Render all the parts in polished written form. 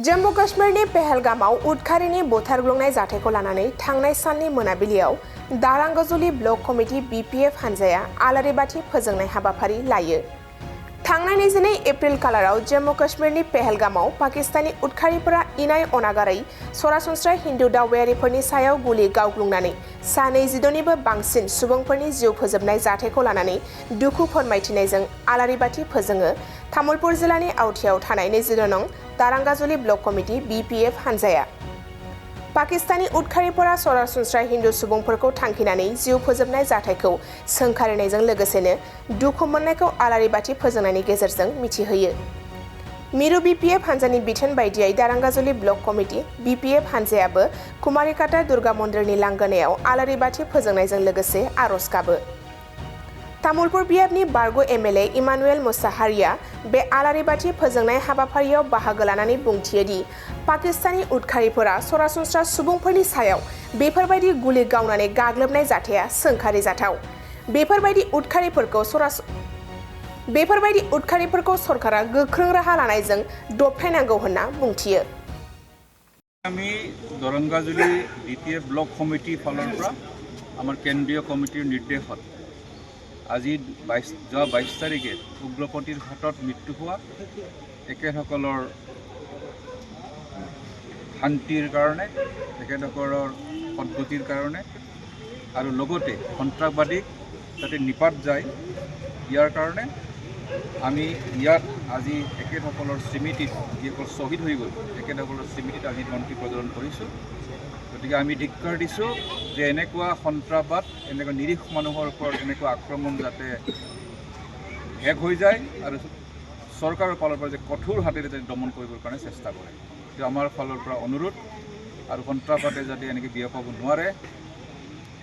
जम्मू काश्मीरनि पेहेलगामाव उदखारिनि बुथारग्लुंनाय जाथायखौ लानानै थांनाय साननि मोनाबिलियाव दारांगजुलि ब्लक कमिटि BPF हानजाया आलारि बाथि फोजोंनाय हाबाफारि लायो। थांनाय 22 एप्रिल खालाराव जम्मू काश्मीरनि पेहेलगामाव पाकिस्तानी उदखारिफोरा इनाय अनागारै सरासनस्रा हिन्दु दावबायारिफोरनि सायाव गुलि गावग्लुंनानै सा 26निबो बांसिन सुबुंफोरनि जिउ फोजोबनाय जाथायखौ लानानै दुखु फोरमायथिनायजों आलारि बाथि फोजोङो तामुलपुर जिल्लानि आवथियाव थानाय 22 नं दारांगाजुलि ब्लक कमिटि BPF हानजाया। पाकिस्तानी उदखारिफोरा सरासनस्रा हिन्दु सुबुंफोरखौ थांखिनानै जिउ फोजोबनाय जाथायखौ सोंखारिनायजों लोगोसेनो दुखु मोननायखौ आलारि बाथि फोजोंनायनि गेजेरजों मिथिहोयो। मिरु BPF हानजानि बिथोन बायदियै दारांगाजुलि ब्लक कमिटि BPF हानजायाबो कुमारिकाटा दुर्गा मन्दिरनि लांगोनायाव आलारि बाथि फोजोंनायजों लोगोसे आरज गाबो। तामुलपुर बियाबनि बारग' MLA इमानुएल मुसाहारिया बे आलारि बाथि फोजोंनाय हाबाफारियाव बाहागो लानानै बुंथियो दि पाकिस्तानी उदखारिफोरा सरासनस्रा सुबुंफोरनि सायाव बेफोरबायदि गुलि गावनानै गाग्लोबनाय जाथाया सोंखारि जाथाव। बेफोरबायदि उदखारिफोरखौ सरकारा गोख्रों राहा लानायजों दबथायनांगौ होनना बुंथियो। আমি দৰংগাজুলি BPF ব্লক কমিটি ফালৰ পৰা আমাৰ কেন্দ্ৰীয় কমিটিৰ নিৰ্দেশত আজি 22 তাৰিখে উগ্ৰপন্থীৰ হাতত মৃত্যু হোৱা একেসকলৰ শান্তিৰ কাৰণে একেসকলৰ পদ্ধতিৰ কাৰণে আৰু লগতে সন্ত্ৰাসবাদীক যাতে নিপাত যায় ইয়াৰ কাৰণে আমি ইয়াত আজি একেসকলৰ স্মৃতিত যিসকল শ্বহীদ হৈ গ'ল একেসকলৰ স্মৃতিত আমি বন্তি প্ৰজ্বলন কৰিছোঁ। গতিকে আমি ধিক্কাৰ দিছোঁ যে এনেকুৱা সন্ত্ৰাসবাদ এনেকুৱা নিৰীহ মানুহৰ ওপৰত এনেকুৱা আক্ৰমণ যাতে শেষ হৈ যায় আৰু চৰকাৰৰ ফালৰ পৰা যে কঠোৰ হাতেৰে যাতে দমন কৰিবৰ কাৰণে চেষ্টা কৰে। এইটো আমাৰ ফালৰ পৰা অনুৰোধ আৰু সন্ত্ৰাসবাদে যাতে এনেকৈ বিয়পাব নোৱাৰে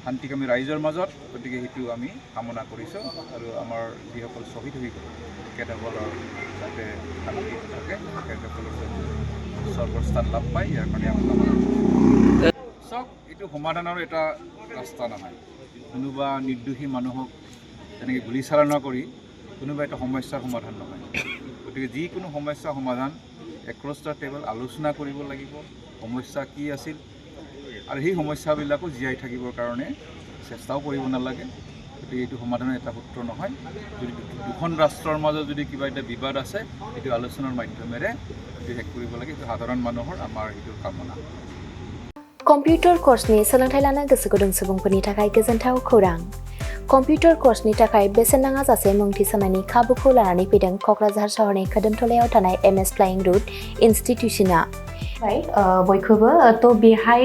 শান্তিকামী ৰাইজৰ মাজত। গতিকে সেইটো আমি কামনা কৰিছোঁ আৰু আমাৰ যিসকল শ্বহীদ হৈ গ'ল তেখেতসকলৰ যাতে শান্তি থাকে তেখেতসকলৰ স্বৰ্গস্থান লাভ পায় ইয়াৰ কাৰণে আমি কামনা কৰিছোঁ। চাওক এইটো সমাধানৰ এটা ৰাস্তা নহয়। কোনোবা নিৰ্দোষী মানুহক তেনেকৈ গুলীচালনা কৰি কোনোবা এটা সমস্যাৰ সমাধান নহয়। গতিকে যিকোনো সমস্যাৰ সমাধান এক্ৰছ দ্য টেবল আলোচনা কৰিব লাগিব সমস্যা কি আছিল আৰু সেই সমস্যাবিলাকো জীয়াই থাকিবৰ কাৰণে চেষ্টাও কৰিব নালাগে। গতিকে এইটো সমাধানৰ এটা সূত্ৰ নহয়। যদি দুখন ৰাষ্ট্ৰৰ মাজত যদি কিবা এটা বিবাদ আছে এইটো আলোচনাৰ মাধ্যমেৰে শেষ কৰিব লাগে। এইটো সাধাৰণ মানুহৰ আমাৰ এইটো কামনা। कम्पिउटार कर्सनि सोलोंथाय लानो गोसो गुदुं सुबुंफोरनि थाखाय गोजोनथाव खौरां। कम्पिउटार कर्सनि थाखाय बेसेन नाङा जासे मुं थिसननायनि खाबुखौ लानानै फैदों क'क्राझार सहरनि खोदोमथलायाव थानाय MS फ्लाइंग रुट इनस्टिट्यूशना। बयखौबो तो बेहाय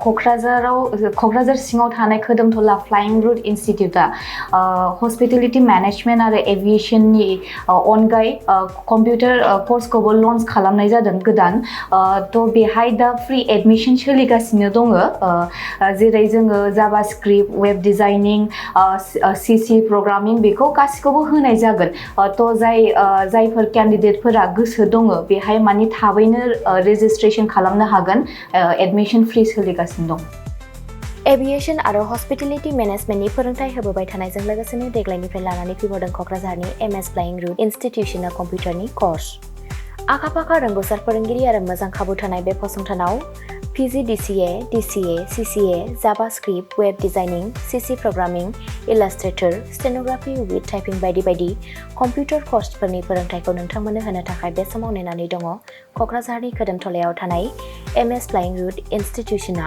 क'क्राझार सिङाव थानाय खोदोमथला फ्लाइंग रुट इनस्टिट्यूटा हस्पिटेलिटी मैनेजमेंट आरो एविएशननि अनगायै कम्पिउटार कर्सखौबो लन्च खालामनाय जादों गोदान। तो बेहाय दा फ्री एडमिशन सोलिगासिनो दङ। जेरै जोङो जाभास्क्रिप्ट वेब डिजाइनिं CC प्रोग्रामिं बेखौ गासिखौबो होनाय जागोन। तो जायफोर कैंडिडेटफोरा गोसो दङ बेहाय माने थाबैनो रेजिस्ट्रेशन खालामनो हागोन। एडमिशन फ्री सोलिगासिनो दं। एविएशन आरो हस्पिटेलिटी मैनेजमेंटनि फोरोंथाय होबोबाय थानायजों लोगोसेनो देग्लायनिफ्राय लानानै फैबावदों क'क्राझारनि MS फ्लाइंग रुट इनस्टिट्यूशना कम्पिउटारनि कर्स। आखा-फाखा रोंग'सार फोरोंगिरि आरो मोजां खाबु थानाय बे फसंथानाव PG DCA, DCA, CCA, JavaScript, web designing, CC programming, illustrator, stenography with typing बायदि बायदि कम्पिउटार कर्सफोरनि फोरोंथायखौ नोंथांमोननो होनो थाखाय बे समाव नेनानै दङ क'क्राझारनि खोदोमथलायाव थानाय MS फ्लाइंग रुट इनस्टिट्यूशना।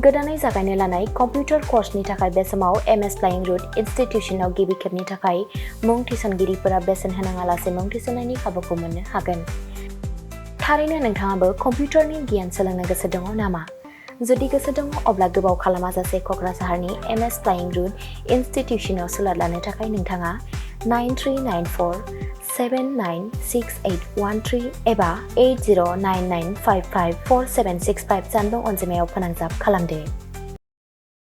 गोदानै जागायनो लानाय कम्पिउटार कर्सनि थाखाय बे समाव MS फ्लाइंग रुट इनस्टिट्यूशनाव गिबि खेबनि थाखाय मुं थिसनगिरिफोरा बेसेन होनाङालासे मुं थिसननायनि खाबुखौ मोननो हागोन। थारैनो नोंथाङाबो कम्पिउटारनि गियान सोलोंनो गोसो दङ नामा? जुदि गोसो दङ अब्ला गोबाव खालामाजासे क'क्राझारनि MS फ्लाइंग रुट इनस्टिट्यूशनाव सोलों लानो थाखाय नोंथाङा 9394796813 एबा 8099554765 जानबुं अनजिमायाव फोनांजाब खालामदो।